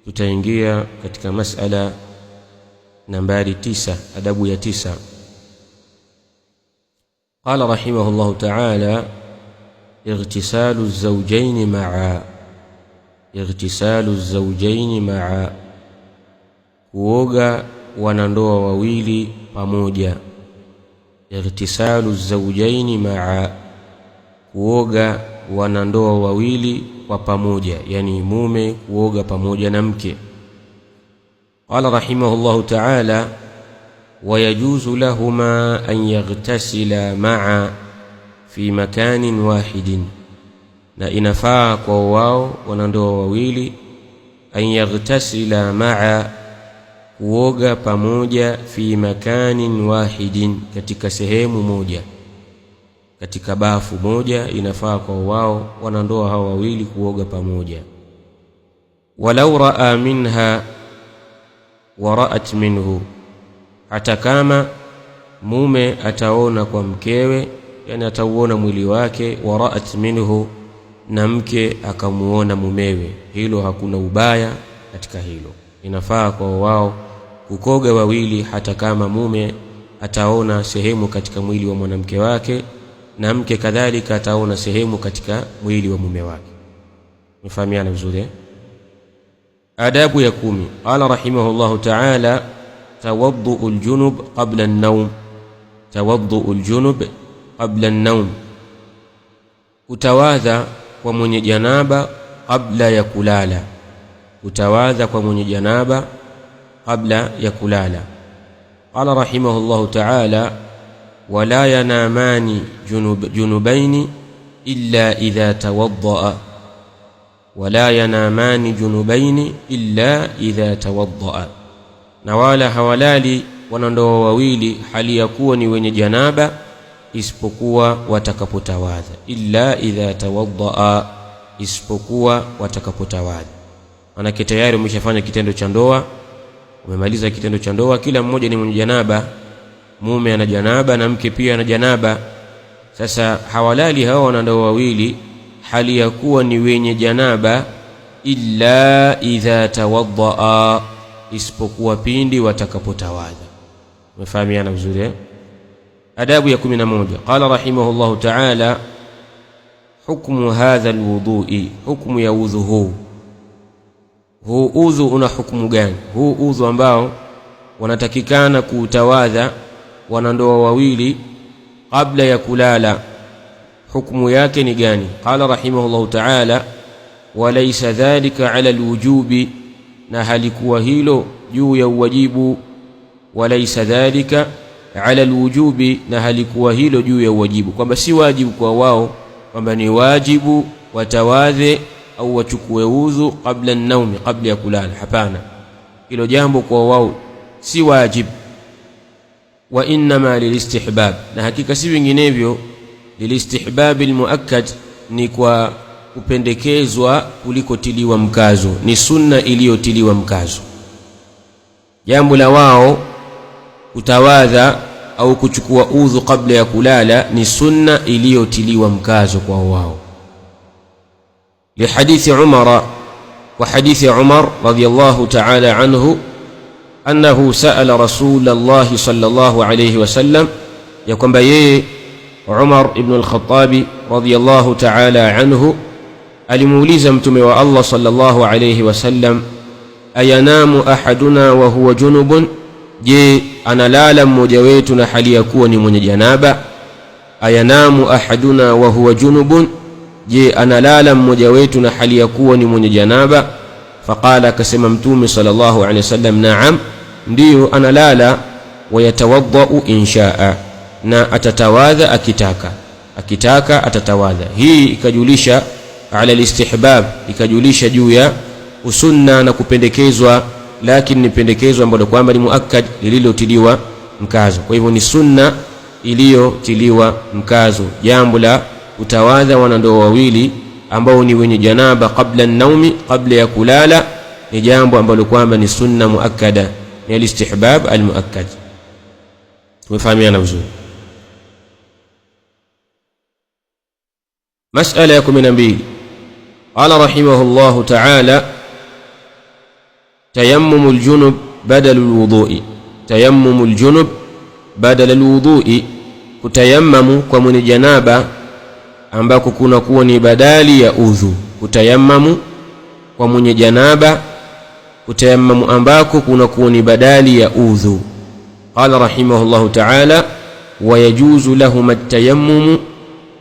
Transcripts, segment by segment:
tutaingia katika masala nambari 9, adabu ya 9. Qala rahimahullahu ta'ala: اغتسال الزوجين معا. اغتسال الزوجين معا, kuoga wanandoa wawili pamoja. اغتسال الزوجين معا, kuoga wanandoa wawili kwa pamoja, yani mume kuoga pamoja na mke. Qala rahimahullahu ta'ala: ويجوز لهما أن يغتسلا معا في مكان واحد, na inafaa kwa wao wanandoa wawili an yaghtasila ma'a, kuoga pamoja, fi makanin wahidin, katika sehemu moja, katika bafu moja. Inafaa kwa wao wanandoa hao wawili kuoga pamoja. walau raa minha wa ra'at minhu, hata kama mume ataona kwa mkewe, yani atauona mwili wake, wa ra'at minhu, na mke akamuona mumewe, hilo hakuna ubaya katika hilo. Inafaa kwa wao kukoga wawili hata kama mume ataona sehemu katika mwili wa mwanamke wake na mke kadhalika ataona sehemu katika mwili wa mume wake. Mfahamiana vizuri? Adabu ya 10. Qala rahimahullahu ta'ala: tawaddu'ul junub qabla an-nawm. Tawaddu'ul junub qabla an-nawm, kutawadha kwa mwenye janaba kabla ya kulala. Kutawadha kwa mwenye janaba kabla ya kulala. Qala rahimahullahu ta'ala: wala yanamani junubaini illa idha tawaddaa. Wala yanamani junubaini illa idha tawaddaa, na wala hawalali wanandoa wawili hali ya kuwa ni wenye janaba isipokuwa watakapotawadha. Illa idha tawaddaa, isipokuwa watakapotawadha. Manake tayari umeshafanya kitendo cha ndoa, umemaliza kitendo cha ndoa, kila mmoja ni mwenye janaba, mume ana janaba na mke pia ana janaba. Sasa hawalali hao wanandoa wawili hali ya kuwa ni wenye janaba, illa idha tawaddaa, isipokuwa pindi watakapotawadha. Umefahamiana vizuri? Adabu ya 11. Qala rahimahullahu ta'ala: hukmu hadha alwudu'i, hukmu ya udhu huu. Huu udhu una hukumu gani? Huu udhu ambao wanatakikana kuutawadha wanandoa wawili kabla ya kulala, hukumu yake ni gani? Qala rahimahullahu ta'ala: walaysa dhalika ala alwujubi, na halikuwa hilo juu ya uwajibu. Walaysa dhalika ala alwujubi, na halikuwa hilo juu ya uwajibu, kwamba si wajibu kwa wao, kwamba ni wajibu watawadhe au wachukue udhu kabla an-naumi, kabla ya kulala. Hapana, hilo jambo kwa wao si wajibu. Wa inma lilistihbab, na hakika si vinginevyo, lilistihbab almuakkad, ni kwa kupendekezwa kuliko tiliwa mkazo, ni sunna iliyotiliwa mkazo. Jambo la wao kutawadha au kuchukua udhu kabla ya kulala ni sunna iliyotiliwa mkazo kwa wao. لحديث عمر، وحديث عمر رضي الله تعالى عنه أنه سأل رسول الله صلى الله عليه وسلم، يكون بيه عمر ابن الخطاب رضي الله تعالى عنه alimuuliza mtume wa Allah sallallahu alayhi wasallam: ayanamu ahaduna wa huwa junubun, je analala mmoja wetu na hali ya kuwa ni mwenye janaba? Ayanamu ahaduna wa huwa junubun, je analala mmoja wetu na hali ya kuwa ni mwenye janaba? Faqala, akasema mtume sallallahu alayhi wasallam: naam, ndiyo analala. Wayatawaddau inshaa, na atatawadha akitaka, akitaka atatawadha. Hii ikajulisha ala alistihbab, ikajulisha juu ya usunna na kupendekezwa, lakini ni pendekezwa ambalo kwamba ni muakkad, lililotiliwa mkazo. Kwa hivyo ni sunna iliyotiliwa mkazo, jambo la kutawadha wanandoa wawili ambao ni wenye janaba kabla an-naumi, kabla ya kulala, ni jambo ambalo kwamba ni sunna muakkada, ni alistihbab almuakkad. Tumefahamiana vizuri? Mas'ala ya 12. Qala rahimahullahu ta'ala: tayammumul junub badalul wudu'i. Tayammumul junub badalul wudu'i, kutayammamu kwa mwenye janaba ambako kuna kuwa ni badali ya udhu. Kutayammamu kwa mwenye janaba, kutayammamu ambako kuna kuwa ni badali ya udhu. Qala rahimahullahu ta'ala, wa yajuzu lahum at-tayammum,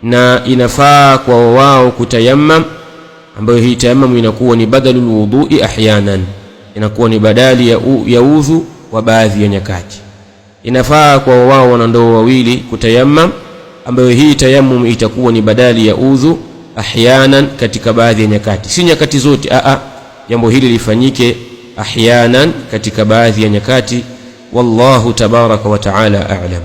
na inafaa kwa wao kutayammam, ambayo hii tayammum inakuwa ni badalul wudu'i ahyanan, inakuwa ni badali ya udhu wa baadhi ya nyakati. Inafaa kwa wao wanandoa wawili kutayammam, ambayo hii tayammum itakuwa ni badali ya udhu ahyanan, katika baadhi ya nyakati, si nyakati zote. Jambo hili lifanyike ahyanan, katika baadhi ya nyakati. Wallahu tabaraka wa ta'ala a'lam.